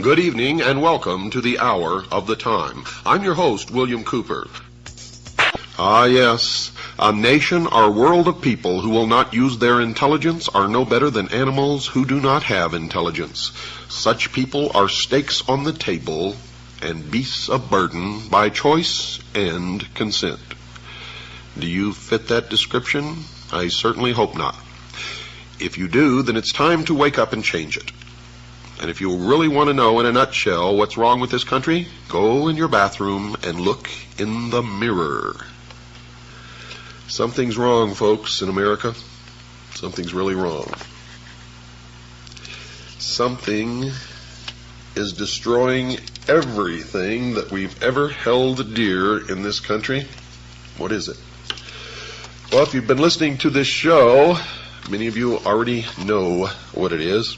Good evening and welcome to the Hour of the Time. I'm your host, William Cooper. Ah, yes, a nation or world of people who will not use their intelligence are no better than animals who do not have intelligence. Such people are stakes on the table and beasts of burden by choice and consent. Do you fit that description? I certainly hope not. If you do, then it's time to wake up and change it. And if you really want to know in a nutshell what's wrong with this country, go in your bathroom and look in the mirror. Something's wrong, folks, in America. Something's really wrong. Something is destroying everything that we've ever held dear in this country. What is it? Well, if you've been listening to this show, many of you already know what it is.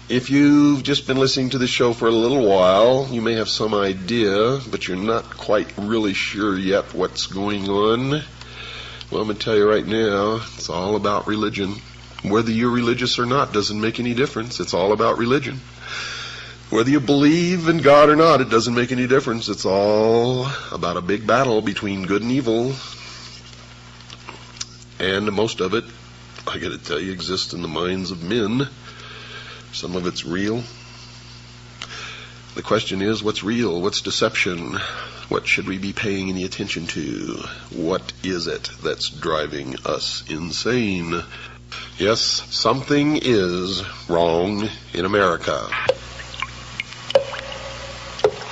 If you've just been listening to the show for a little while, you may have some idea, but you're not quite really sure yet what's going on. Well, I'm going to tell you right now, it's all about religion. Whether you're religious or not doesn't make any difference. It's all about religion. Whether you believe in God or not, it doesn't make any difference. It's all about a big battle between good and evil. And most of it, I got to tell you, exists in the minds of men. Some of it's real. The question is, what's real? What's deception? What should we be paying any attention to? What is it that's driving us insane? Yes, something is wrong in America.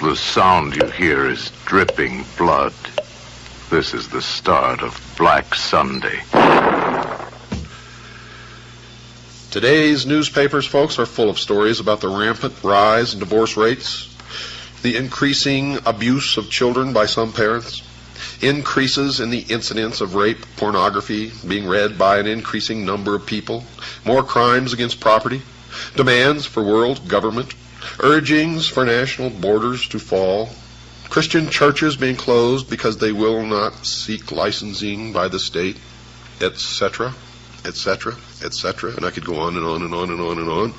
The sound you hear is dripping blood. This is the start of Black Sunday. Today's newspapers, folks, are full of stories about the rampant rise in divorce rates, the increasing abuse of children by some parents, increases in the incidence of rape pornography being read by an increasing number of people, more crimes against property, demands for world government, urgings for national borders to fall, Christian churches being closed because they will not seek licensing by the state, etc., etc., etc., and I could go on and on and on and on and on.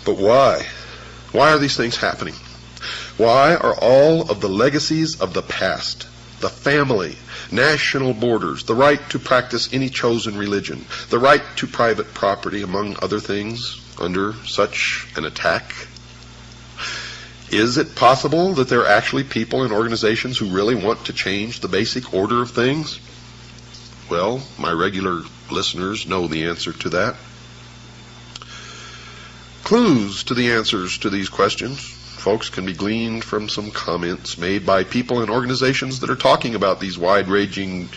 But why? Why are these things happening? Why are all of the legacies of the past, the family, national borders, the right to practice any chosen religion, the right to private property, among other things, under such an attack? Is it possible that there are actually people and organizations who really want to change the basic order of things? Well, my regular listeners know the answer to that. Clues to the answers to these questions, folks, can be gleaned from some comments made by people and organizations that are talking about these wide-ranging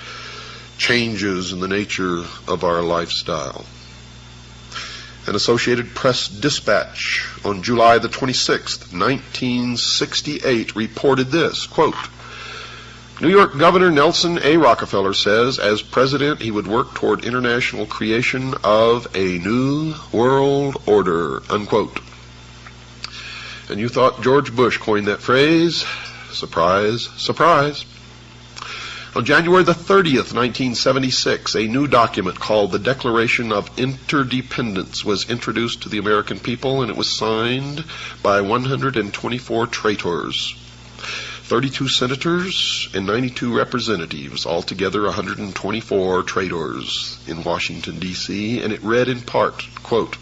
changes in the nature of our lifestyle. An Associated Press dispatch on July the 26th, 1968 reported this, quote, New York Governor Nelson A. Rockefeller says, as president, he would work toward international creation of a new world order, unquote. And you thought George Bush coined that phrase? Surprise, surprise. On January the 30th, 1976, a new document called the Declaration of Interdependence was introduced to the American people, and it was signed by 124 traitors. 32 senators and 92 representatives, altogether 124 traitors in Washington, D.C., and it read in part, quote,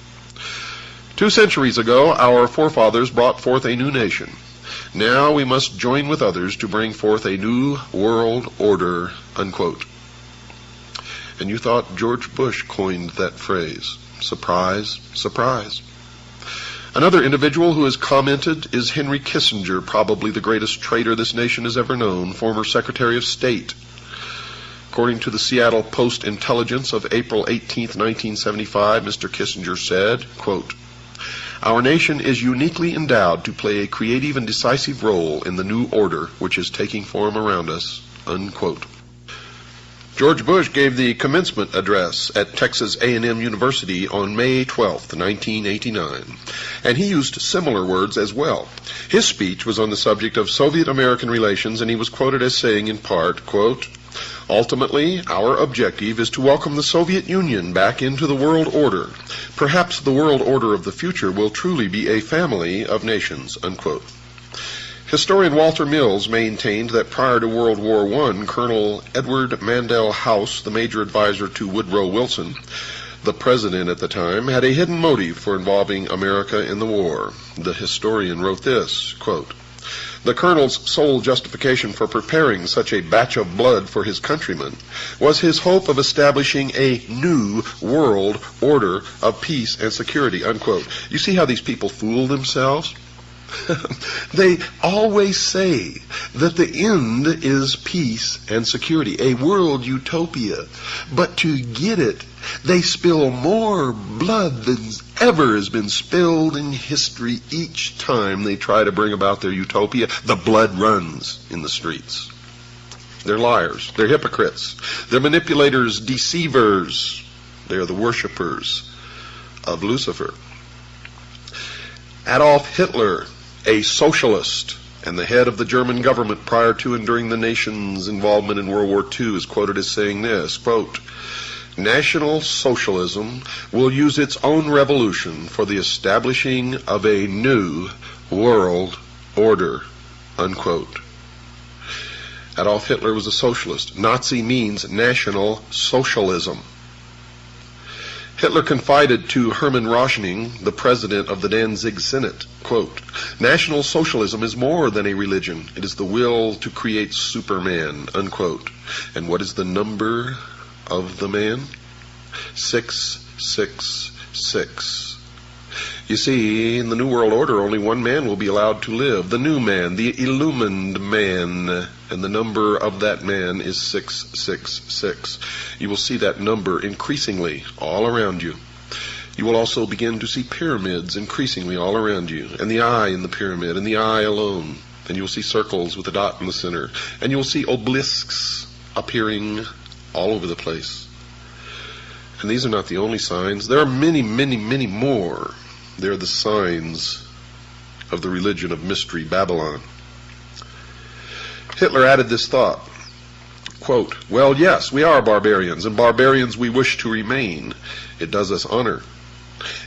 2 centuries ago, our forefathers brought forth a new nation. Now we must join with others to bring forth a new world order, unquote. And you thought George Bush coined that phrase. Surprise, surprise. Another individual who has commented is Henry Kissinger, probably the greatest traitor this nation has ever known, former Secretary of State. According to the Seattle Post-Intelligence of April 18, 1975, Mr. Kissinger said, quote, "Our nation is uniquely endowed to play a creative and decisive role in the new order which is taking form around us," unquote. George Bush gave the commencement address at Texas A&M University on May 12, 1989, and he used similar words as well. His speech was on the subject of Soviet-American relations, and he was quoted as saying in part, quote, "Ultimately, our objective is to welcome the Soviet Union back into the world order. Perhaps the world order of the future will truly be a family of nations," unquote. Historian Walter Mills maintained that prior to World War I, Colonel Edward Mandell House, the major advisor to Woodrow Wilson, the president at the time, had a hidden motive for involving America in the war. The historian wrote this, quote, "The colonel's sole justification for preparing such a batch of blood for his countrymen was his hope of establishing a new world order of peace and security," unquote. You see how these people fool themselves? They always say that the end is peace and security, a world utopia. But to get it, they spill more blood than ever has been spilled in history. Each time they try to bring about their utopia, the blood runs in the streets. They're liars. They're hypocrites. They're manipulators, deceivers. They're the worshipers of Lucifer. Adolf Hitler, a socialist and the head of the German government prior to and during the nation's involvement in World War II, is quoted as saying this, quote, "National Socialism will use its own revolution for the establishing of a new world order," unquote. Adolf Hitler was a socialist. Nazi means National Socialism. Hitler confided to Hermann Rauschning, the president of the Danzig Senate, quote, "National Socialism is more than a religion. It is the will to create Superman," unquote. And what is the number of the man? 666. You see, in the New World Order, only one man will be allowed to live, the new man, the illumined man, and the number of that man is 666. You will see that number increasingly all around you. You will also begin to see pyramids increasingly all around you, and the eye in the pyramid, and the eye alone, and you will see circles with a dot in the center, and you will see obelisks appearing all over the place. And these are not the only signs. There are many, many, many more. They're the signs of the religion of mystery, Babylon. Hitler added this thought, quote, "Well, yes, we are barbarians, and barbarians we wish to remain. It does us honor.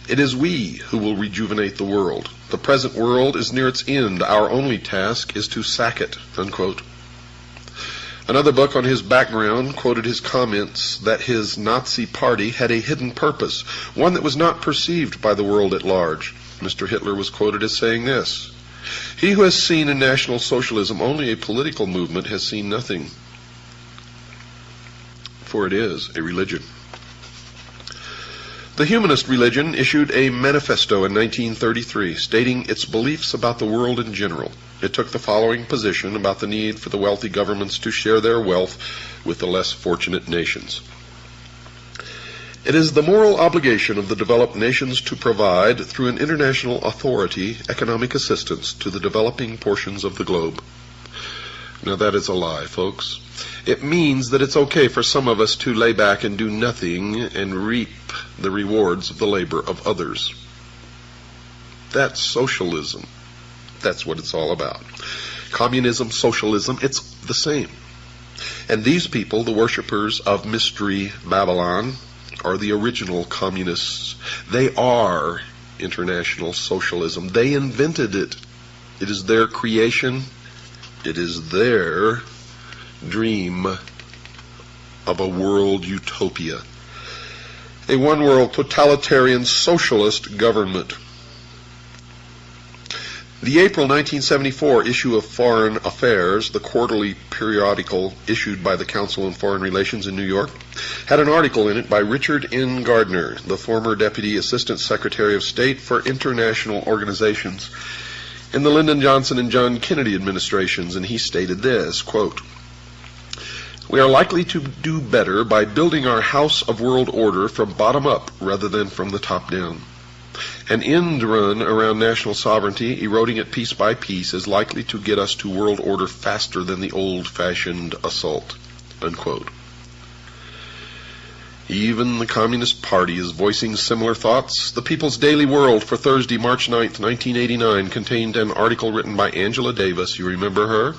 It is we who will rejuvenate the world. The present world is near its end. Our only task is to sack it," unquote. Another book on his background quoted his comments that his Nazi party had a hidden purpose, one that was not perceived by the world at large. Mr. Hitler was quoted as saying this, "He who has seen in National Socialism only a political movement has seen nothing, for it is a religion." The humanist religion issued a manifesto in 1933 stating its beliefs about the world in general. It took the following position about the need for the wealthy governments to share their wealth with the less fortunate nations. It is the moral obligation of the developed nations to provide, through an international authority, economic assistance to the developing portions of the globe. Now that is a lie, folks. It means that it's okay for some of us to lay back and do nothing and reap the rewards of the labor of others. That's socialism. That's what it's all about. Communism, socialism, it's the same. And these people, the worshippers of Mystery Babylon, are the original communists. They are international socialism. They invented it. It is their creation. It is their dream of a world utopia. A one-world totalitarian socialist government. The April 1974 issue of Foreign Affairs, the quarterly periodical issued by the Council on Foreign Relations in New York, had an article in it by Richard N. Gardner, the former Deputy Assistant Secretary of State for International Organizations in the Lyndon Johnson and John Kennedy administrations, and he stated this, quote, "We are likely to do better by building our house of world order from bottom up rather than from the top down. An end run around national sovereignty, eroding it piece by piece, is likely to get us to world order faster than the old-fashioned assault." Unquote. Even the Communist Party is voicing similar thoughts. The People's Daily World for Thursday, March 9th, 1989, contained an article written by Angela Davis. You remember her?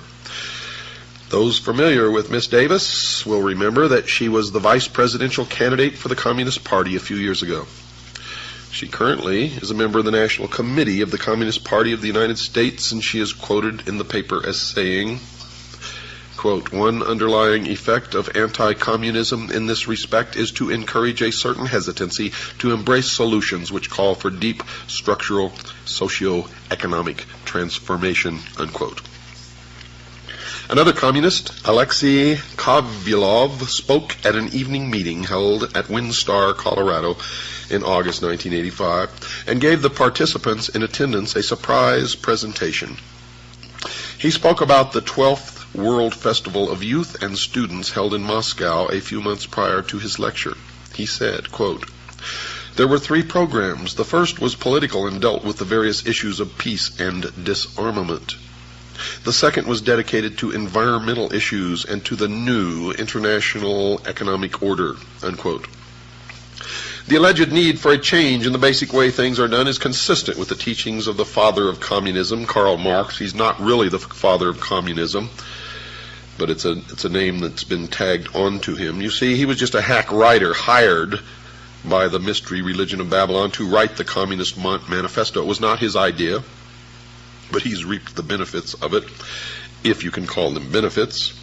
Those familiar with Miss Davis will remember that she was the vice presidential candidate for the Communist Party a few years ago. She currently is a member of the National Committee of the Communist Party of the United States, and she is quoted in the paper as saying, quote, "One underlying effect of anti-communism in this respect is to encourage a certain hesitancy to embrace solutions which call for deep structural socio-economic transformation," unquote. Another communist, Alexei Kovylov, spoke at an evening meeting held at Windstar, Colorado, in August 1985, and gave the participants in attendance a surprise presentation. He spoke about the 12th World Festival of Youth and Students held in Moscow a few months prior to his lecture. He said, quote, "There were 3 programs. The first was political and dealt with the various issues of peace and disarmament. The second was dedicated to environmental issues and to the new international economic order," unquote. The alleged need for a change in the basic way things are done is consistent with the teachings of the father of communism, Karl Marx. He's not really the father of communism, but it's a name that's been tagged onto him. You see, he was just a hack writer hired by the mystery religion of Babylon to write the Communist Manifesto. It was not his idea, but he's reaped the benefits of it, if you can call them benefits.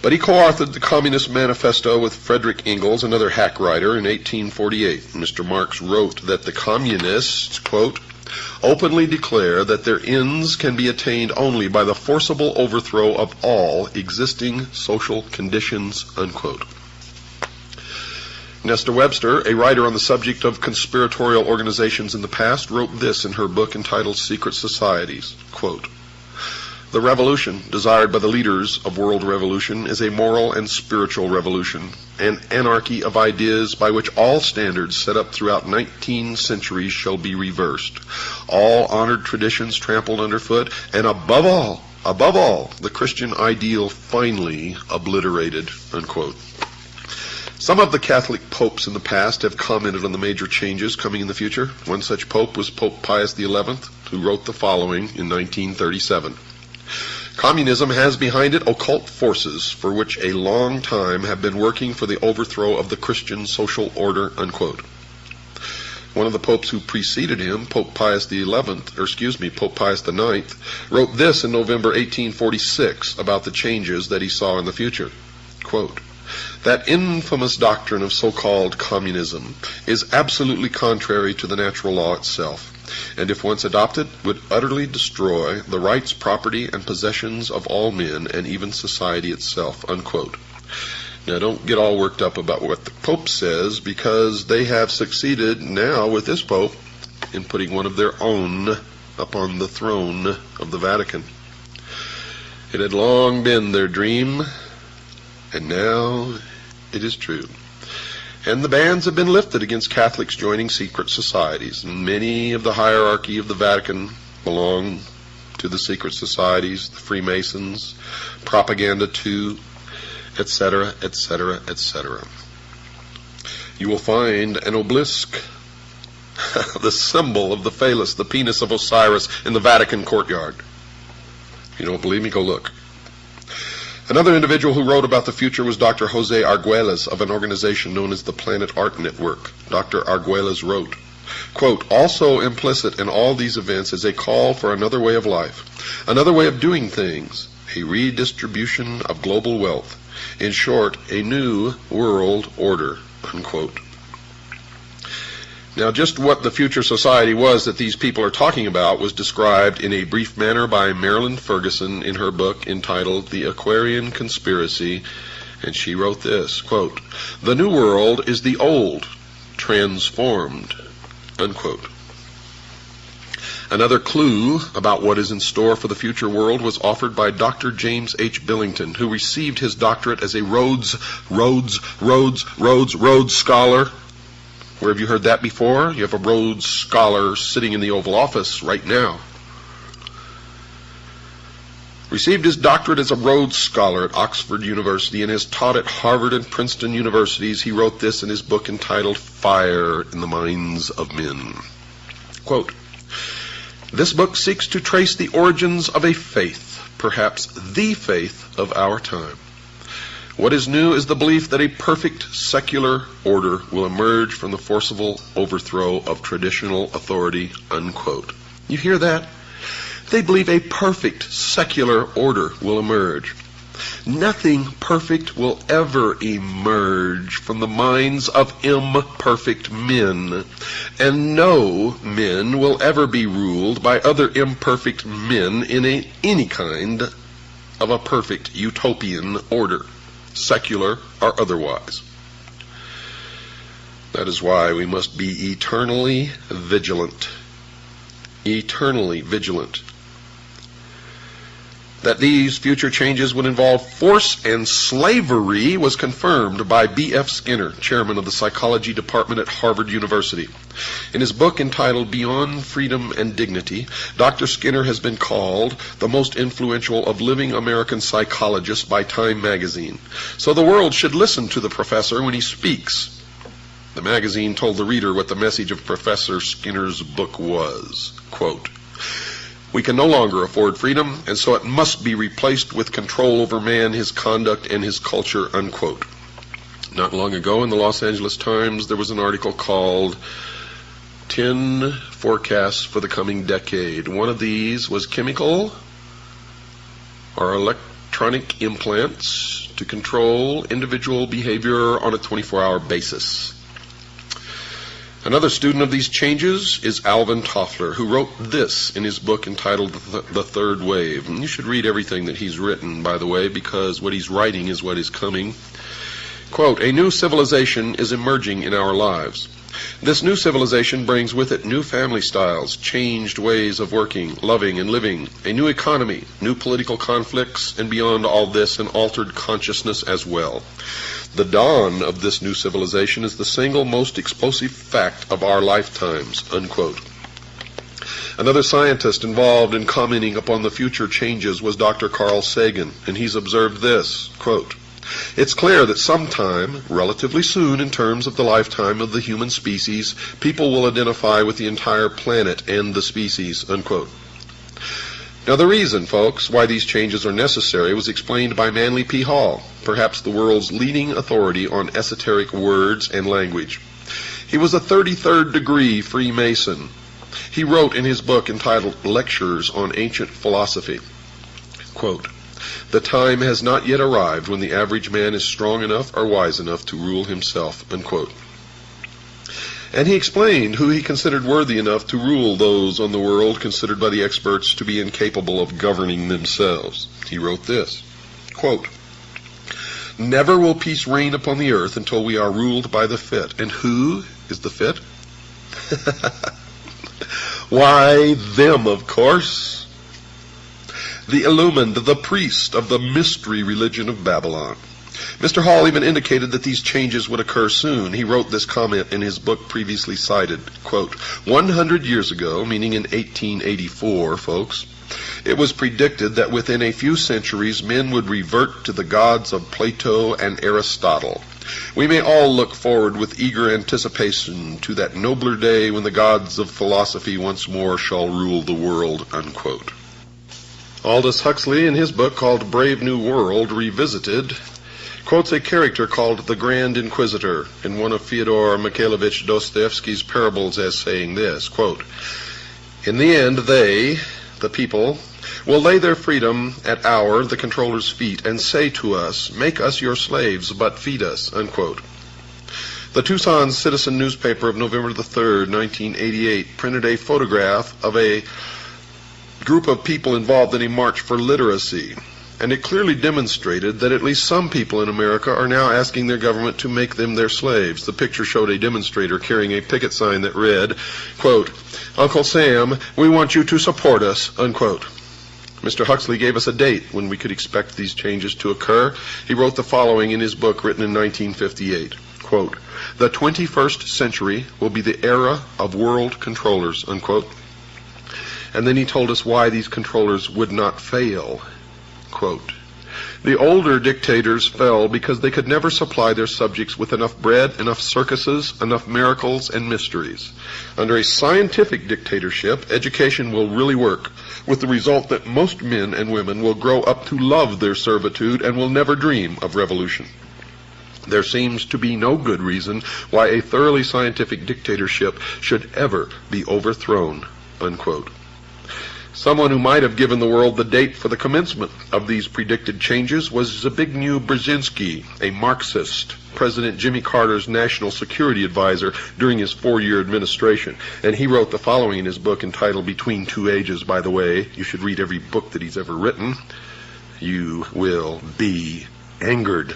But he co-authored the Communist Manifesto with Frederick Engels, another hack writer, in 1848. Mr. Marx wrote that the communists, quote, "openly declare that their ends can be attained only by the forcible overthrow of all existing social conditions," unquote. Nesta Webster, a writer on the subject of conspiratorial organizations in the past, wrote this in her book entitled Secret Societies, quote, "The revolution desired by the leaders of world revolution is a moral and spiritual revolution, an anarchy of ideas by which all standards set up throughout 19 centuries shall be reversed, all honored traditions trampled underfoot, and above all, the Christian ideal finally obliterated," unquote. Some of the Catholic popes in the past have commented on the major changes coming in the future. One such pope was Pope Pius XI, who wrote the following in 1937. "Communism has behind it occult forces for which a long time have been working for the overthrow of the Christian social order," unquote. One of the popes who preceded him, Pope Pius IX, wrote this in November 1846 about the changes that he saw in the future. Quote, "That infamous doctrine of so-called communism is absolutely contrary to the natural law itself, and if once adopted, would utterly destroy the rights, property, and possessions of all men, and even society itself," unquote. Now, don't get all worked up about what the Pope says, because they have succeeded now with this Pope in putting one of their own upon the throne of the Vatican. It had long been their dream, and now it is true. And the bans have been lifted against Catholics joining secret societies. And many of the hierarchy of the Vatican belong to the secret societies, the Freemasons, Propaganda 2, etc., etc., etc. You will find an obelisk, the symbol of the phallus, the penis of Osiris, in the Vatican courtyard. If you don't believe me, go look. Another individual who wrote about the future was Dr. Jose Arguelles of an organization known as the Planet Art Network. Dr. Arguelles wrote, quote, "Also implicit in all these events is a call for another way of life, another way of doing things, a redistribution of global wealth. In short, a new world order," unquote. Now, just what the future society was that these people are talking about was described in a brief manner by Marilyn Ferguson in her book entitled The Aquarian Conspiracy, and she wrote this, quote, "The new world is the old, transformed," unquote. Another clue about what is in store for the future world was offered by Dr. James H. Billington, who received his doctorate as a Rhodes Scholar. Where have you heard that before? You have a Rhodes Scholar sitting in the Oval Office right now. Received his doctorate as a Rhodes Scholar at Oxford University and has taught at Harvard and Princeton universities. He wrote this in his book entitled Fire in the Minds of Men. Quote, "This book seeks to trace the origins of a faith, perhaps the faith of our time. What is new is the belief that a perfect secular order will emerge from the forcible overthrow of traditional authority," unquote. You hear that? They believe a perfect secular order will emerge. Nothing perfect will ever emerge from the minds of imperfect men, and no men will ever be ruled by other imperfect men in any kind of a perfect utopian order, secular or otherwise. That is why we must be eternally vigilant. Eternally vigilant. That these future changes would involve force and slavery was confirmed by B.F. Skinner, chairman of the psychology department at Harvard University. In his book entitled Beyond Freedom and Dignity, Dr. Skinner has been called the most influential of living American psychologists by Time magazine. So the world should listen to the professor when he speaks. The magazine told the reader what the message of Professor Skinner's book was. Quote, "We can no longer afford freedom, and so it must be replaced with control over man, his conduct, and his culture," unquote. Not long ago in the Los Angeles Times, there was an article called 10 Forecasts for the Coming Decade. One of these was chemical or electronic implants to control individual behavior on a 24-hour basis. Another student of these changes is Alvin Toffler, who wrote this in his book entitled The Third Wave. And you should read everything that he's written, by the way, because what he's writing is what is coming. Quote, "A new civilization is emerging in our lives. This new civilization brings with it new family styles, changed ways of working, loving, and living, a new economy, new political conflicts, and beyond all this, an altered consciousness as well. The dawn of this new civilization is the single most explosive fact of our lifetimes," unquote. Another scientist involved in commenting upon the future changes was Dr. Carl Sagan, and he's observed this, quote, "It's clear that sometime, relatively soon in terms of the lifetime of the human species, people will identify with the entire planet and the species," unquote. Now the reason, folks, why these changes are necessary was explained by Manly P. Hall, perhaps the world's leading authority on esoteric words and language. He was a 33rd degree Freemason. He wrote in his book entitled Lectures on Ancient Philosophy, quote, "The time has not yet arrived when the average man is strong enough or wise enough to rule himself," unquote. And he explained who he considered worthy enough to rule those on the world considered by the experts to be incapable of governing themselves. He wrote this, quote, "Never will peace reign upon the earth until we are ruled by the fit." And who is the fit? Why, them, of course. The illumined, the priest of the mystery religion of Babylon. Mr. Hall even indicated that these changes would occur soon. He wrote this comment in his book previously cited, quote, 100 years ago, meaning in 1884, folks, it was predicted that within a few centuries men would revert to the gods of Plato and Aristotle. We may all look forward with eager anticipation to that nobler day when the gods of philosophy once more shall rule the world, unquote. Aldous Huxley, in his book called Brave New World Revisited, quotes a character called the Grand Inquisitor in one of Fyodor Mikhailovich Dostoevsky's parables as saying this, quote, "In the end they, the people, will lay their freedom at our, the controller's feet, and say to us, 'Make us your slaves, but feed us,'" unquote. The Tucson Citizen newspaper of November the 3rd, 1988, printed a photograph of a group of people involved in a march for literacy, and it clearly demonstrated that at least some people in America are now asking their government to make them their slaves. The picture showed a demonstrator carrying a picket sign that read, quote, "Uncle Sam, we want you to support us," unquote. Mr. Huxley gave us a date when we could expect these changes to occur. He wrote the following in his book written in 1958, quote, "The 21st century will be the era of world controllers," unquote. And then he told us why these controllers would not fail. Quote, "The older dictators fell because they could never supply their subjects with enough bread, enough circuses, enough miracles and mysteries. Under a scientific dictatorship, education will really work, with the result that most men and women will grow up to love their servitude and will never dream of revolution. There seems to be no good reason why a thoroughly scientific dictatorship should ever be overthrown," unquote. Someone who might have given the world the date for the commencement of these predicted changes was Zbigniew Brzezinski, a Marxist, President Jimmy Carter's national security advisor during his 4-year administration. And he wrote the following in his book entitled Between Two Ages, by the way. You should read every book that he's ever written. You will be angered.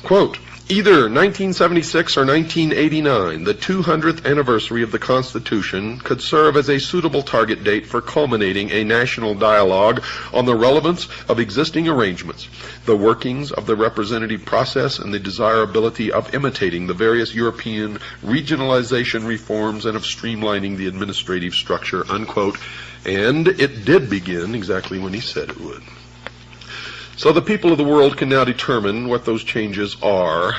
Quote, "Either 1976 or 1989, the 200th anniversary of the Constitution, could serve as a suitable target date for culminating a national dialogue on the relevance of existing arrangements, the workings of the representative process, and the desirability of imitating the various European regionalization reforms and of streamlining the administrative structure," unquote. And it did begin exactly when he said it would. So the people of the world can now determine what those changes are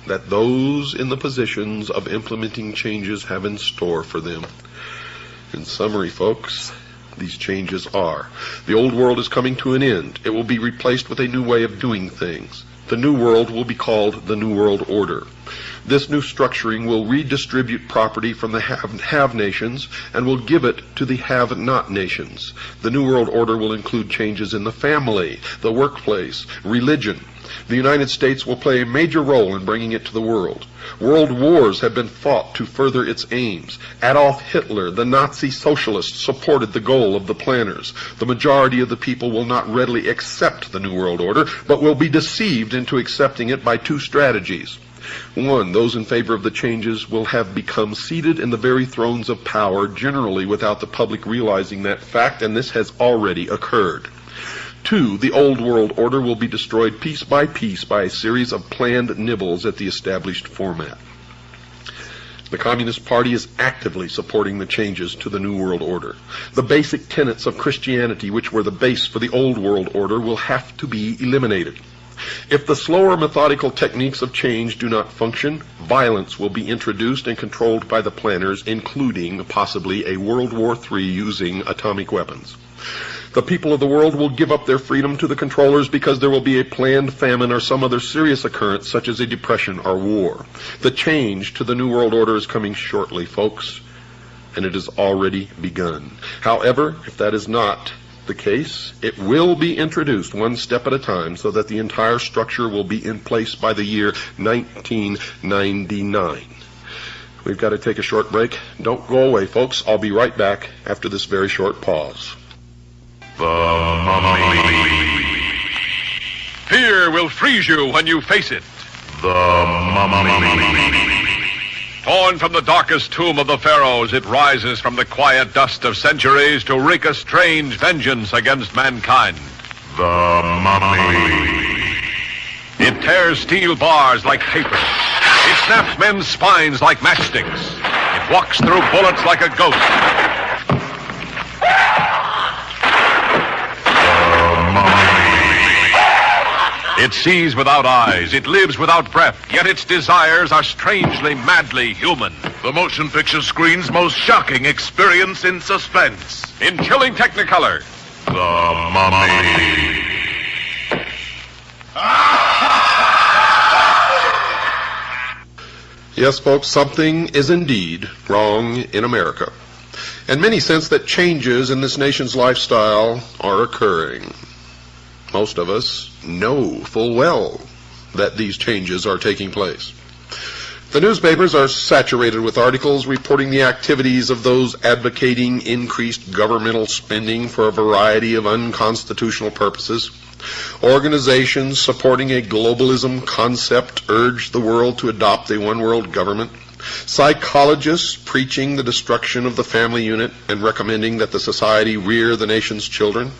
that those in the positions of implementing changes have in store for them. In summary, folks, these changes are: the old world is coming to an end. It will be replaced with a new way of doing things. The new world will be called the New World Order. This new structuring will redistribute property from the have nations and will give it to the have-not nations. The New World Order will include changes in the family, the workplace, religion. The United States will play a major role in bringing it to the world. World wars have been fought to further its aims. Adolf Hitler, the Nazi socialist, supported the goal of the planners. The majority of the people will not readily accept the New World Order, but will be deceived into accepting it by two strategies. One, those in favor of the changes will have become seated in the very thrones of power, generally without the public realizing that fact, and this has already occurred. Two, the old world order will be destroyed piece by a series of planned nibbles at the established format. The Communist Party is actively supporting the changes to the New World Order. The basic tenets of Christianity, which were the base for the old world order, will have to be eliminated. If the slower methodical techniques of change do not function, violence will be introduced and controlled by the planners, including possibly a World War III using atomic weapons. The people of the world will give up their freedom to the controllers because there will be a planned famine or some other serious occurrence such as a depression or war. The change to the New World Order is coming shortly, folks, and it has already begun. However, if that is not the case, it will be introduced one step at a time so that the entire structure will be in place by the year 1999. We've got to take a short break. Don't go away, folks. I'll be right back after this very short pause. The Mummy. Fear will freeze you when you face it. The Mummy. Torn from the darkest tomb of the pharaohs, it rises from the quiet dust of centuries to wreak a strange vengeance against mankind. The Mummy. It tears steel bars like paper. It snaps men's spines like matchsticks. It walks through bullets like a ghost. It sees without eyes, it lives without breath, yet its desires are strangely, madly human. The motion picture screen's most shocking experience in suspense. In chilling Technicolor, The Mummy. Yes, folks, something is indeed wrong in America. And many sense that changes in this nation's lifestyle are occurring. Most of us know full well that these changes are taking place. The newspapers are saturated with articles reporting the activities of those advocating increased governmental spending for a variety of unconstitutional purposes. Organizations supporting a globalism concept urge the world to adopt a one-world government. Psychologists preaching the destruction of the family unit and recommending that the society rear the nation's children.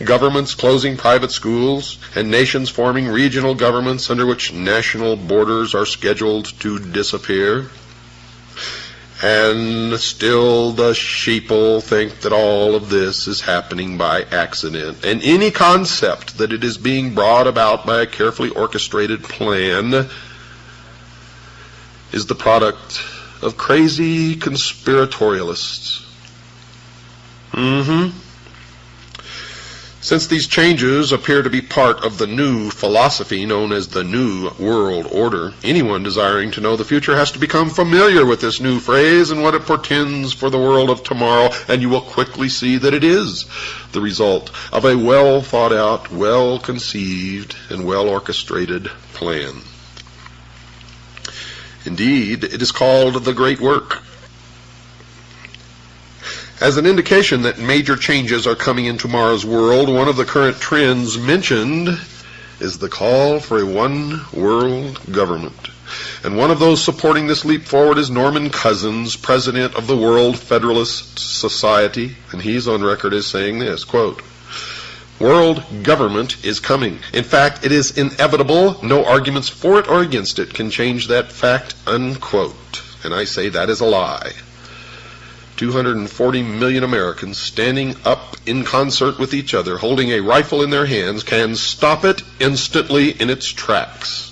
Governments closing private schools, and nations forming regional governments under which national borders are scheduled to disappear. And still the sheeple think that all of this is happening by accident, and any concept that it is being brought about by a carefully orchestrated plan is the product of crazy conspiratorialists. Since these changes appear to be part of the new philosophy known as the New World Order, anyone desiring to know the future has to become familiar with this new phrase and what it portends for the world of tomorrow, and you will quickly see that it is the result of a well-thought-out, well-conceived, and well-orchestrated plan. Indeed, it is called the Great Work. As an indication that major changes are coming in tomorrow's world, one of the current trends mentioned is the call for a one-world government. And one of those supporting this leap forward is Norman Cousins, president of the World Federalist Society, and he's on record as saying this, quote, "World government is coming. In fact, it is inevitable. No arguments for it or against it can change that fact," unquote. And I say that is a lie. 240 million Americans standing up in concert with each other, holding a rifle in their hands, can stop it instantly in its tracks.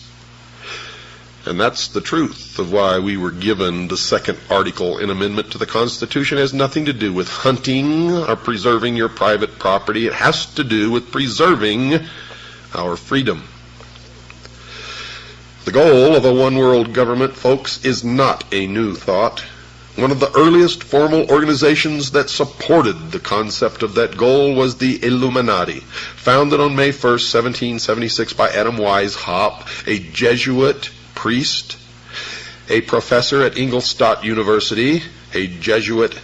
And that's the truth of why we were given the second article in amendment to the Constitution. It has nothing to do with hunting or preserving your private property. It has to do with preserving our freedom. The goal of a one-world government, folks, is not a new thought. One of the earliest formal organizations that supported the concept of that goal was the Illuminati, founded on May 1st, 1776 by Adam Weishaupt, a Jesuit priest, a professor at Ingolstadt University, a Jesuit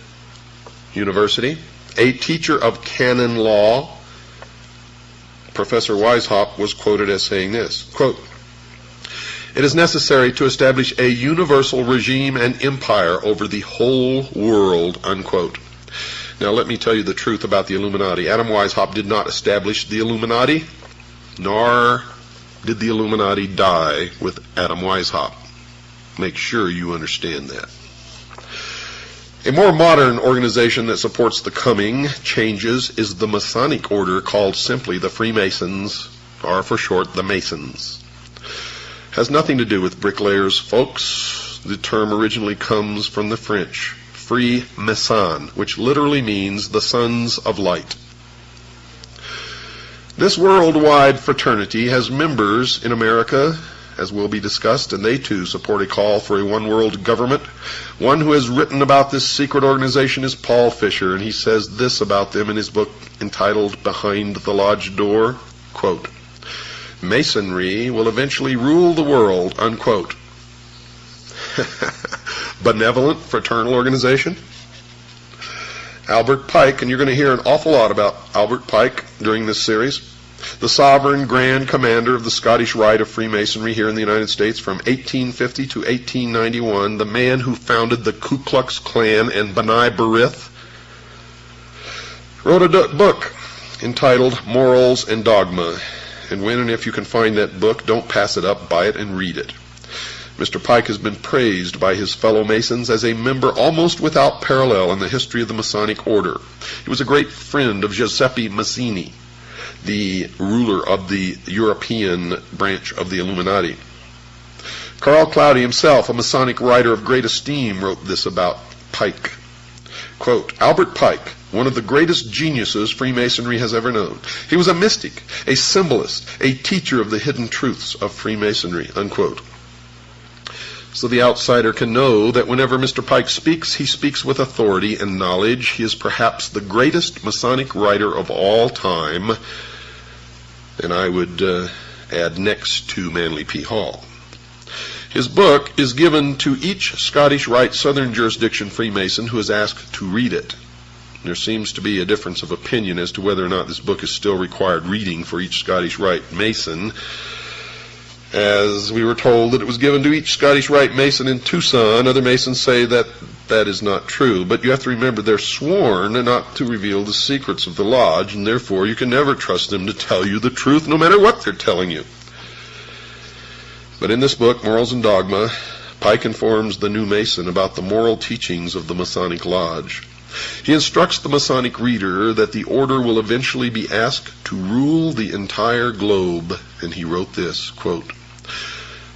university, a teacher of canon law. Professor Weishaupt was quoted as saying this, quote, "It is necessary to establish a universal regime and empire over the whole world," unquote. Now let me tell you the truth about the Illuminati. Adam Weishaupt did not establish the Illuminati, nor did the Illuminati die with Adam Weishaupt. Make sure you understand that. A more modern organization that supports the coming changes is the Masonic order, called simply the Freemasons, or for short, the Masons. Has nothing to do with bricklayers, folks. The term originally comes from the French, Freemason, which literally means the sons of light. This worldwide fraternity has members in America, as will be discussed, and they too support a call for a one-world government. One who has written about this secret organization is Paul Fisher, and he says this about them in his book entitled Behind the Lodge Door, quote, "Masonry will eventually rule the world," unquote. Benevolent fraternal organization? Albert Pike, and you're going to hear an awful lot about Albert Pike during this series, the sovereign grand commander of the Scottish Rite of Freemasonry here in the United States from 1850 to 1891, the man who founded the Ku Klux Klan and B'nai B'rith, wrote a book entitled Morals and Dogma. And when and if you can find that book, don't pass it up, buy it and read it. Mr. Pike has been praised by his fellow Masons as a member almost without parallel in the history of the Masonic order. He was a great friend of Giuseppe Mazzini, the ruler of the European branch of the Illuminati. Carl Cloudy himself, a Masonic writer of great esteem, wrote this about Pike. Quote, "Albert Pike, one of the greatest geniuses Freemasonry has ever known. He was a mystic, a symbolist, a teacher of the hidden truths of Freemasonry," unquote. So the outsider can know that whenever Mr. Pike speaks, he speaks with authority and knowledge. He is perhaps the greatest Masonic writer of all time, and I would add next to Manly P. Hall. His book is given to each Scottish Rite Southern Jurisdiction Freemason who is asked to read it. There seems to be a difference of opinion as to whether or not this book is still required reading for each Scottish Rite Mason, as we were told that it was given to each Scottish Rite Mason in Tucson. Other Masons say that that is not true, but you have to remember they're sworn not to reveal the secrets of the lodge, and therefore you can never trust them to tell you the truth no matter what they're telling you. But in this book, Morals and Dogma, Pike informs the new Mason about the moral teachings of the Masonic Lodge. He instructs the Masonic reader that the order will eventually be asked to rule the entire globe, and he wrote this, quote,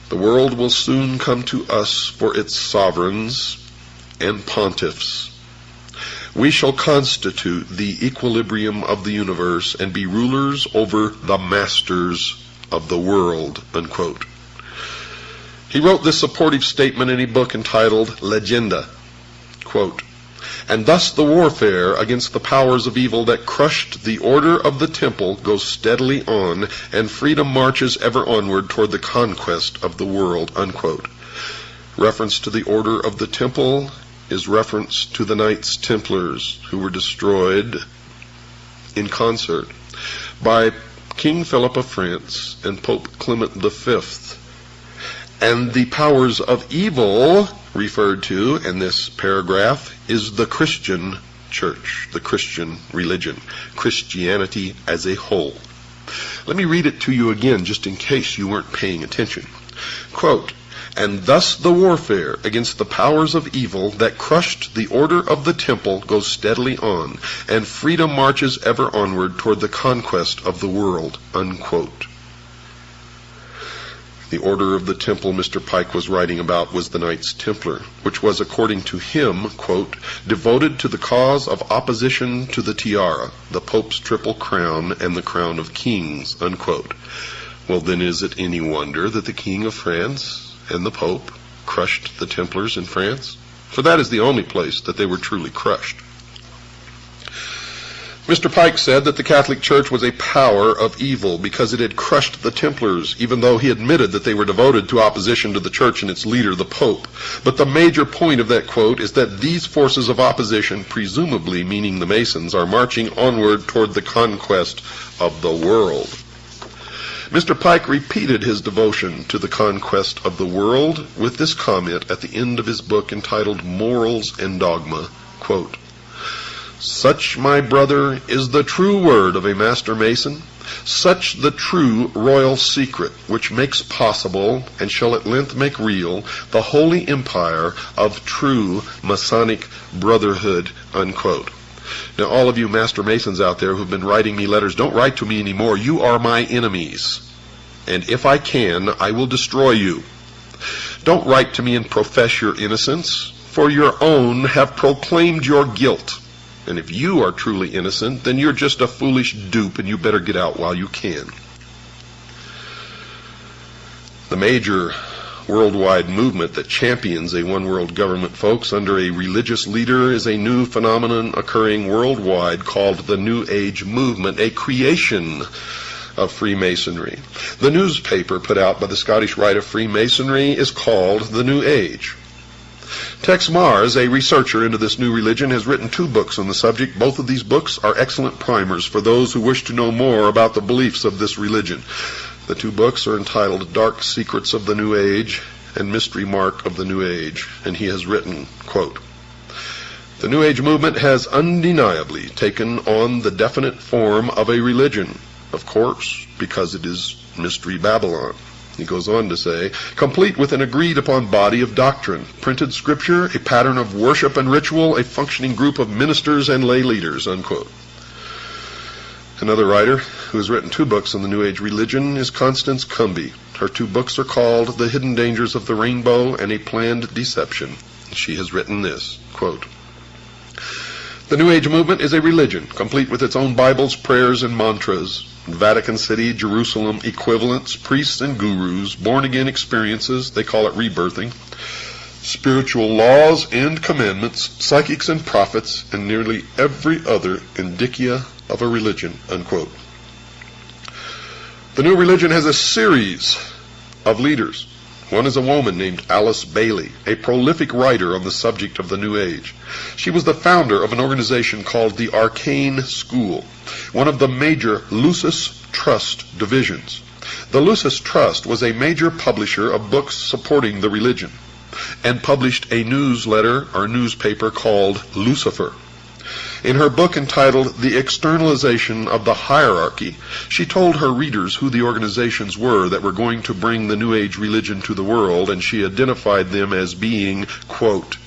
"The world will soon come to us for its sovereigns and pontiffs. We shall constitute the equilibrium of the universe and be rulers over the masters of the world," unquote. He wrote this supportive statement in a book entitled Legenda, quote, "And thus the warfare against the powers of evil that crushed the order of the temple goes steadily on, and freedom marches ever onward toward the conquest of the world," unquote. Reference to the order of the temple is reference to the Knights Templars, who were destroyed in concert by King Philip of France and Pope Clement V. And the powers of evil referred to in this paragraph is the Christian church, the Christian religion, Christianity as a whole. Let me read it to you again, just in case you weren't paying attention. Quote, "And thus the warfare against the powers of evil that crushed the order of the temple goes steadily on, and freedom marches ever onward toward the conquest of the world," unquote. The order of the temple Mr. Pike was writing about was the Knights Templar, which was, according to him, quote, "devoted to the cause of opposition to the tiara, the Pope's triple crown, and the crown of kings," unquote. Well, then is it any wonder that the King of France and the Pope crushed the Templars in France? For that is the only place that they were truly crushed. Mr. Pike said that the Catholic Church was a power of evil because it had crushed the Templars, even though he admitted that they were devoted to opposition to the Church and its leader, the Pope. But the major point of that quote is that these forces of opposition, presumably meaning the Masons, are marching onward toward the conquest of the world. Mr. Pike repeated his devotion to the conquest of the world with this comment at the end of his book entitled Morals and Dogma, quote, "Such, my brother, is the true word of a Master Mason, such the true royal secret which makes possible, and shall at length make real, the holy empire of true Masonic brotherhood," unquote. Now, all of you Master Masons out there who've been writing me letters, don't write to me anymore. You are my enemies. And if I can, I will destroy you. Don't write to me and profess your innocence, for your own have proclaimed your guilt. And if you are truly innocent, then you're just a foolish dupe, and you better get out while you can. The major worldwide movement that champions a one-world government, folks, under a religious leader is a new phenomenon occurring worldwide called the New Age movement, a creation of Freemasonry. The newspaper put out by the Scottish Rite of Freemasonry is called The New Age. Tex Mars, a researcher into this new religion, has written 2 books on the subject. Both of these books are excellent primers for those who wish to know more about the beliefs of this religion. The 2 books are entitled Dark Secrets of the New Age and Mystery Mark of the New Age, and he has written, quote, "The New Age movement has undeniably taken on the definite form of a religion, of course, because it is Mystery Babylon." He goes on to say, "complete with an agreed-upon body of doctrine, printed scripture, a pattern of worship and ritual, a functioning group of ministers and lay leaders," unquote. Another writer who has written 2 books on the New Age religion is Constance Cumby. Her 2 books are called The Hidden Dangers of the Rainbow and A Planned Deception. She has written this, quote, "The New Age movement is a religion, complete with its own Bibles, prayers, and mantras, Vatican City, Jerusalem equivalents, priests and gurus, born-again experiences, they call it rebirthing, spiritual laws and commandments, psychics and prophets, and nearly every other indicia of a religion," unquote. The new religion has a series of leaders One is a woman named Alice Bailey, a prolific writer on the subject of the New Age. She was the founder of an organization called the Arcane School, one of the major Lucis Trust divisions. The Lucis Trust was a major publisher of books supporting the religion, and published a newsletter or newspaper called Lucifer. In her book entitled The Externalization of the Hierarchy, she told her readers who the organizations were that were going to bring the New Age religion to the world, and she identified them as being, quote,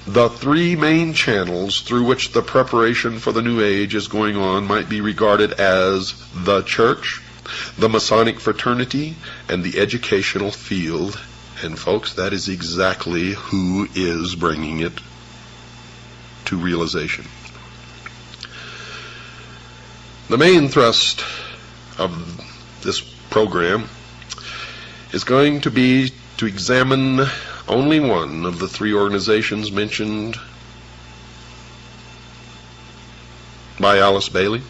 the three main channels through which the preparation for the New Age is going on might be regarded as the church, the Masonic fraternity, and the educational field. And folks, that is exactly who is bringing it to realization. The main thrust of this program is going to be to examine only one of the three organizations mentioned by Alice Bailey,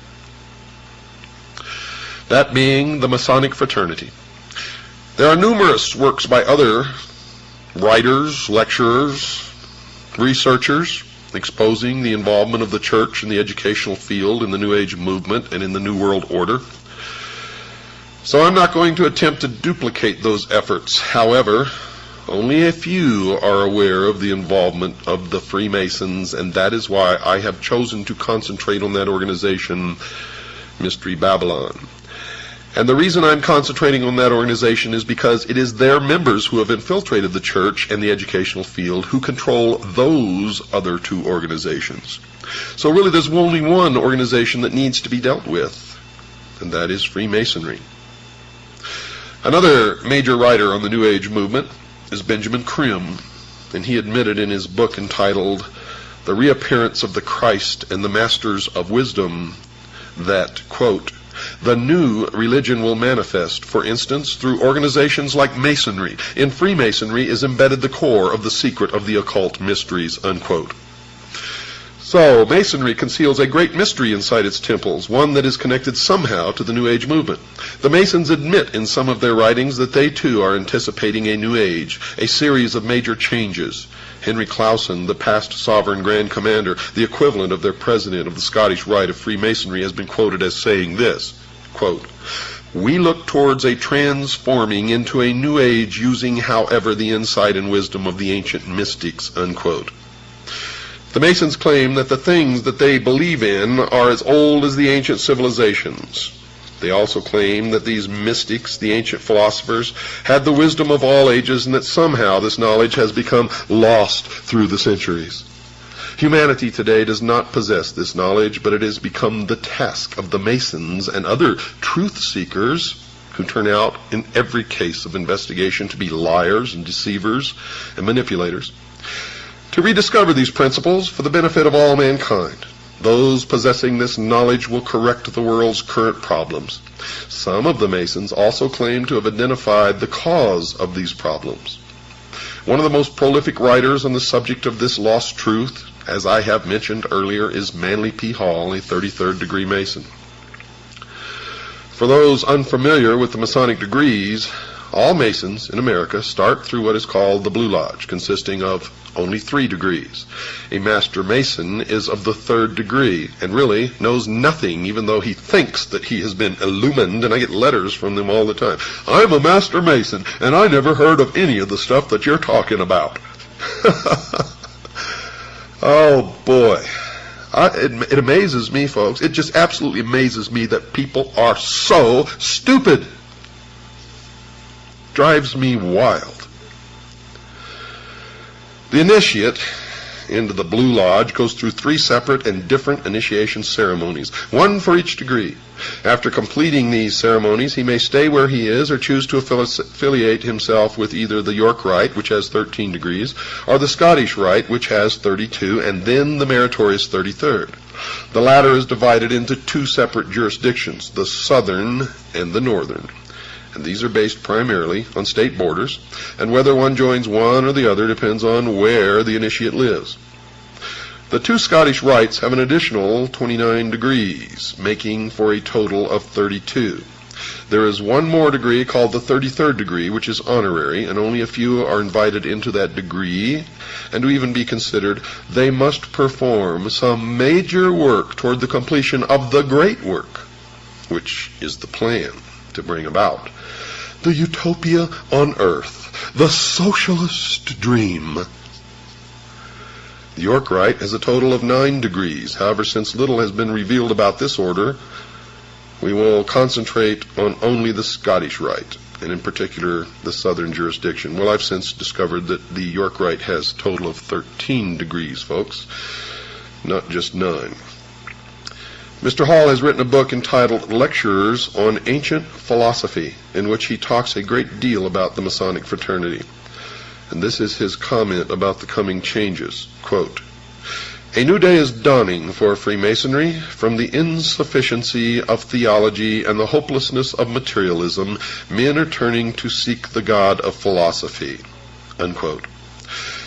that being the Masonic fraternity. There are numerous works by other writers, lecturers, researchers exposing the involvement of the church in the educational field in the New Age movement and in the New World Order. So I'm not going to attempt to duplicate those efforts. However, only a few are aware of the involvement of the Freemasons, and that is why I have chosen to concentrate on that organization, Mystery Babylon. And the reason I'm concentrating on that organization is because it is their members who have infiltrated the church and the educational field who control those other two organizations. So really there's only one organization that needs to be dealt with, and that is Freemasonry. Another major writer on the New Age movement is Benjamin Krim, and he admitted in his book entitled The Reappearance of the Christ and the Masters of Wisdom that, quote, the new religion will manifest, for instance, through organizations like Masonry. In Freemasonry is embedded the core of the secret of the occult mysteries, unquote. So, Masonry conceals a great mystery inside its temples, one that is connected somehow to the New Age movement. The Masons admit in some of their writings that they too are anticipating a New Age, a series of major changes. Henry Clausen, the past sovereign grand commander, the equivalent of their president of the Scottish Rite of Freemasonry, has been quoted as saying this, quote, we look towards a transforming into a new age using, however, the insight and wisdom of the ancient mystics, unquote. The Masons claim that the things that they believe in are as old as the ancient civilizations. They also claim that these mystics, the ancient philosophers, had the wisdom of all ages and that somehow this knowledge has become lost through the centuries. Humanity today does not possess this knowledge, but it has become the task of the Masons and other truth seekers who turn out in every case of investigation to be liars and deceivers and manipulators, to rediscover these principles for the benefit of all mankind. Those possessing this knowledge will correct the world's current problems. Some of the Masons also claim to have identified the cause of these problems. One of the most prolific writers on the subject of this lost truth, as I have mentioned earlier, is Manly P. Hall, a 33rd degree Mason. For those unfamiliar with the Masonic degrees, all Masons in America start through what is called the Blue Lodge, consisting of only 3 degrees. A Master Mason is of the 3rd degree and really knows nothing, even though he thinks that he has been illumined, and I get letters from them all the time. I'm a Master Mason, and I never heard of any of the stuff that you're talking about. Oh, boy. It amazes me, folks. It just absolutely amazes me that people are so stupid. Drives me wild. The initiate into the Blue Lodge goes through 3 separate and different initiation ceremonies, one for each degree. After completing these ceremonies, he may stay where he is or choose to affiliate himself with either the York Rite, which has 13 degrees, or the Scottish Rite, which has 32, and then the meritorious 33rd. The latter is divided into 2 separate jurisdictions, the Southern and the Northern. And these are based primarily on state borders, and whether one joins one or the other depends on where the initiate lives. The 2 Scottish rites have an additional 29 degrees, making for a total of 32. There is one more degree called the 33rd degree, which is honorary, and only a few are invited into that degree. And to even be considered, they must perform some major work toward the completion of the great work, which is the plan to bring about the utopia on earth, the socialist dream. The York Rite has a total of 9 degrees. However, since little has been revealed about this order, we will concentrate on only the Scottish Rite, and in particular the southern jurisdiction. Well, I've since discovered that the York Rite has a total of 13 degrees, folks, not just 9. Mr. Hall has written a book entitled Lectures on Ancient Philosophy, in which he talks a great deal about the Masonic fraternity. And this is his comment about the coming changes. Quote, "A new day is dawning for Freemasonry. From the insufficiency of theology and the hopelessness of materialism, men are turning to seek the God of philosophy." Unquote.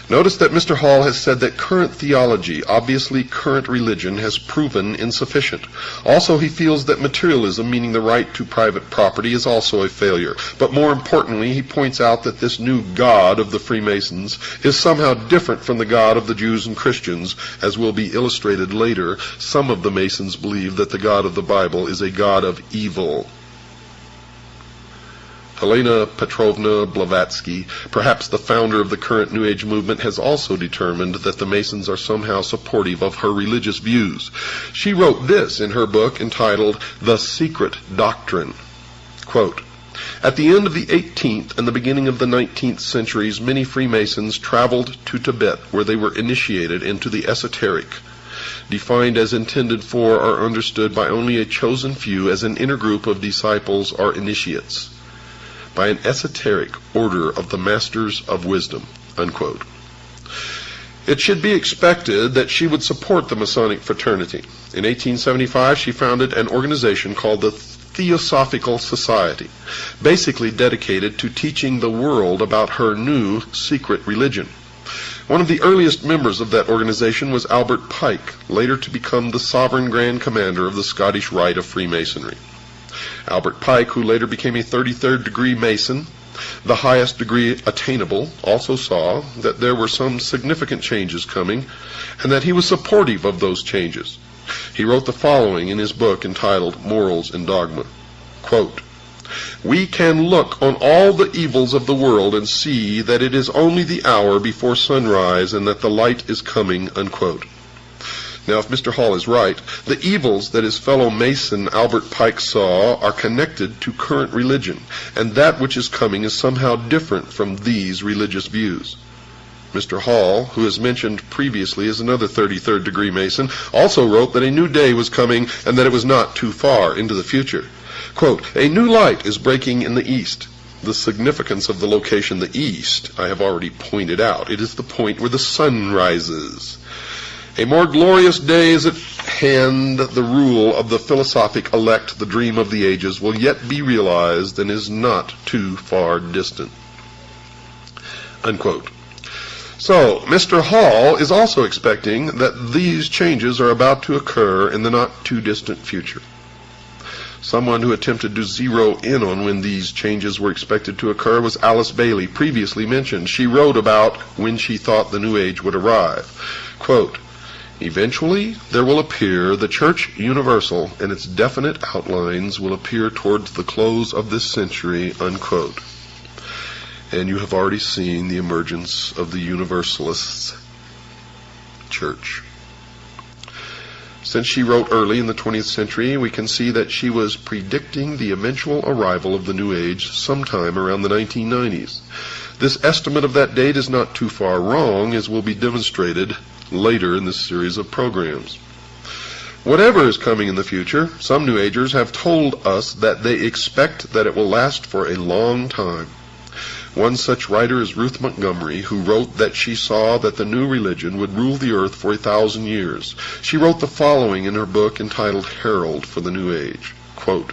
Notice that Mr. Hall has said that current theology, obviously current religion, has proven insufficient. Also, he feels that materialism, meaning the right to private property, is also a failure. But more importantly, he points out that this new God of the Freemasons is somehow different from the God of the Jews and Christians. As will be illustrated later, some of the Masons believe that the God of the Bible is a God of evil. Helena Petrovna Blavatsky, perhaps the founder of the current New Age movement, has also determined that the Masons are somehow supportive of her religious views. She wrote this in her book entitled The Secret Doctrine. Quote, "At the end of the 18th and the beginning of the 19th centuries, many Freemasons traveled to Tibet, where they were initiated into the esoteric, defined as intended for or understood by only a chosen few as an inner group of disciples or initiates, by an esoteric order of the Masters of Wisdom." Unquote. It should be expected that she would support the Masonic fraternity. In 1875, she founded an organization called the Theosophical Society, basically dedicated to teaching the world about her new secret religion. One of the earliest members of that organization was Albert Pike, later to become the Sovereign Grand Commander of the Scottish Rite of Freemasonry. Albert Pike, who later became a 33rd degree Mason, the highest degree attainable, also saw that there were some significant changes coming and that he was supportive of those changes. He wrote the following in his book entitled Morals and Dogma. Quote, "We can look on all the evils of the world and see that it is only the hour before sunrise and that the light is coming." Unquote. Now, if Mr. Hall is right, the evils that his fellow Mason Albert Pike saw are connected to current religion, and that which is coming is somehow different from these religious views. Mr. Hall, who is mentioned previously as another 33rd degree Mason, also wrote that a new day was coming and that it was not too far into the future. Quote, "A new light is breaking in the east." The significance of the location, the east, I have already pointed out. It is the point where the sun rises. "A more glorious day is at hand. The rule of the philosophic elect, the dream of the ages, will yet be realized and is not too far distant." Unquote. So, Mr. Hall is also expecting that these changes are about to occur in the not too distant future. Someone who attempted to zero in on when these changes were expected to occur was Alice Bailey, previously mentioned. She wrote about when she thought the New Age would arrive. Quote, "Eventually there will appear the Church Universal, and its definite outlines will appear towards the close of this century." Unquote. And you have already seen the emergence of the Universalist Church. Since she wrote early in the 20th century, we can see that she was predicting the eventual arrival of the New Age sometime around the 1990s. This estimate of that date is not too far wrong, as will be demonstrated later in this series of programs. Whatever is coming in the future, some New Agers have told us that they expect that it will last for a long time. One such writer is Ruth Montgomery, who wrote that she saw that the new religion would rule the earth for 1,000 years. She wrote the following in her book entitled Herald for the New Age. Quote,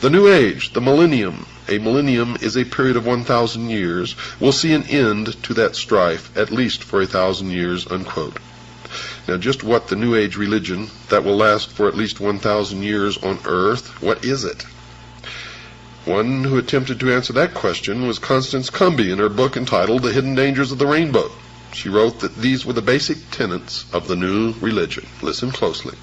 "The New Age, the millennium, a millennium is a period of 1,000 years, will see an end to that strife, at least for 1,000 years." Unquote. Now, just what the New Age religion that will last for at least 1,000 years on earth, what is it? One who attempted to answer that question was Constance Cumby in her book entitled The Hidden Dangers of the Rainbow. She wrote that these were the basic tenets of the new religion. Listen closely.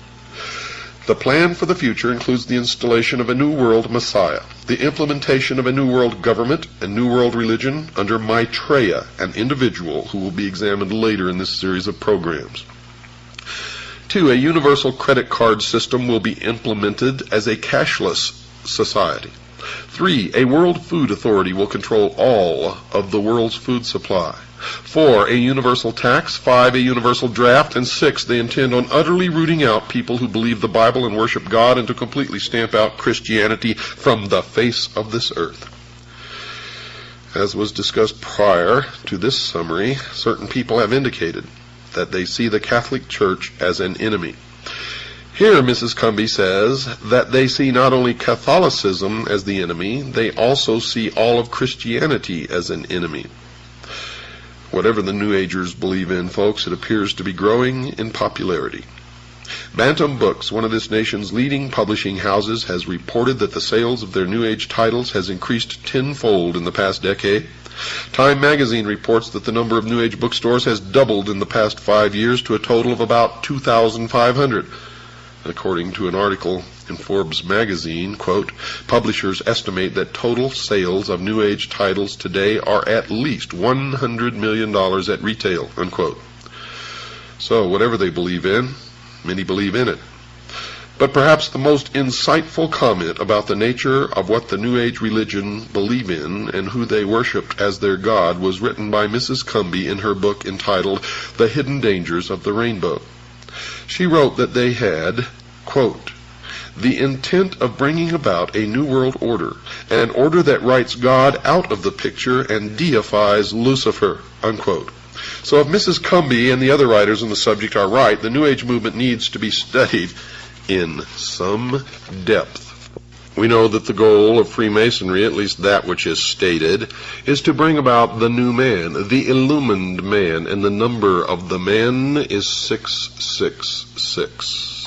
The plan for the future includes the installation of a new world Messiah, the implementation of a new world government and new world religion under Maitreya, an individual who will be examined later in this series of programs. 2. A universal credit card system will be implemented as a cashless society. 3. A world food authority will control all of the world's food supply. 4. A universal tax. 5. A universal draft. And 6. They intend on utterly rooting out people who believe the Bible and worship God and to completely stamp out Christianity from the face of this earth. As was discussed prior to this summary, certain people have indicated that they see the Catholic Church as an enemy. Here, Mrs. Cumby says that they see not only Catholicism as the enemy, they also see all of Christianity as an enemy. Whatever the New Agers believe in, folks, it appears to be growing in popularity. Bantam Books, one of this nation's leading publishing houses, has reported that the sales of their New Age titles has increased tenfold in the past decade. Time magazine reports that the number of New Age bookstores has doubled in the past 5 years to a total of about 2,500. According to an article in Forbes magazine, quote, publishers estimate that total sales of New Age titles today are at least $100 million at retail, unquote. So whatever they believe in, many believe in it. But perhaps the most insightful comment about the nature of what the New Age religion believe in and who they worshipped as their God was written by Mrs. Cumby in her book entitled The Hidden Dangers of the Rainbow. She wrote that they had, quote, the intent of bringing about a new world order, an order that writes God out of the picture and deifies Lucifer, unquote. So if Mrs. Cumby and the other writers on the subject are right, the New Age movement needs to be studied in some depth. We know that the goal of Freemasonry, at least that which is stated, is to bring about the new man, the illumined man, and the number of the man is 666.